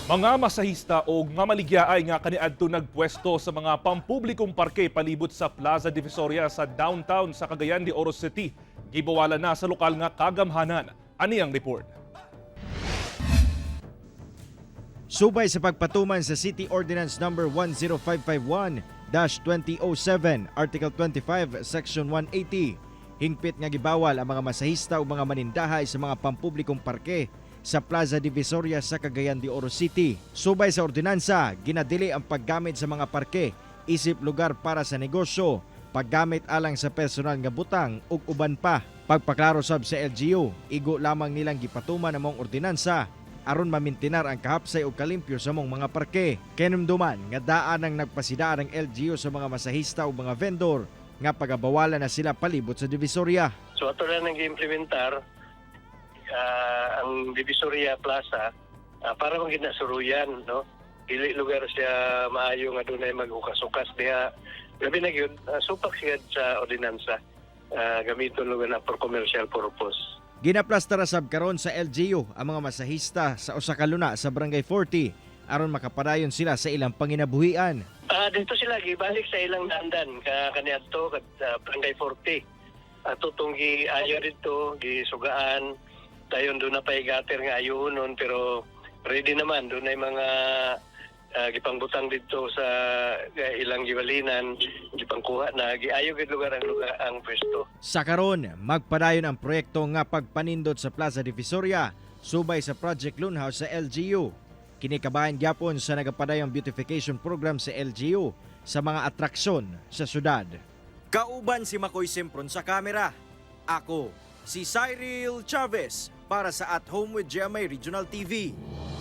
Mga masahista o nga maligyaay nga kaniadto nagpwesto sa mga pampublikong parke palibot sa Plaza Divisoria sa downtown sa Cagayan de Oro City. Gibawala na sa lokal nga kagamhanan. Ani ang report. Subay sa pagpatuman sa City Ordinance Number 10551-2007, Article 25, Section 180, hingpit nga gibawal ang mga masahista o mga manindahay sa mga pampublikong parke sa Plaza Divisoria sa Cagayan de Oro City. Subay sa ordinansa, ginadili ang paggamit sa mga parke isip lugar para sa negosyo, paggamit alang sa personal nga butang ug uban pa. Pagpaklaro sab sa LGU, igo lamang nilang gipatuman ang mong ordinansa aron mamintinar ang kahapsay ug kalimpyo sa mong mga parke. Kenumduman nga daan ang nagpasidaan ng LGU sa mga masahista ug mga vendor nga pagabawalan na sila palibot sa Divisoria. So ato na nang implementar ang Divisoria Plaza para mang ginasuruyan, no? Dili lugar siya maayo nga dunay maghukas-hukas diha. Gabi na gyud supak siya sa ordinansa. Gamiton lugar na for commercial purpose. Ginaplastar sab karon sa LGU ang mga masahista sa usa ka luna sa Barangay 40 aron makapadayon sila sa ilang panginabuhian. Dito sila gibalik sa ilang dandan kaniadto Barangay 40. Ato tong giayo dito gisugaan dayon doon na paigater nga ayunon pero ready naman doon ay mga gipangbutang dito sa ilang giwalinan gipangkuha na giayo gid lugar ang pwesto. Sa karon, magpadayon ang proyekto nga pagpanindot sa Plaza Divisoria subay sa Project Loonhouse sa LGU. Kinikabayan gyapon sa nagapadayong beautification program sa LGU sa mga atraksyon sa syudad. Kauban si Makoy Simpron sa kamera. Ako si Cyril Chavez para sa At Home with GMA Regional TV.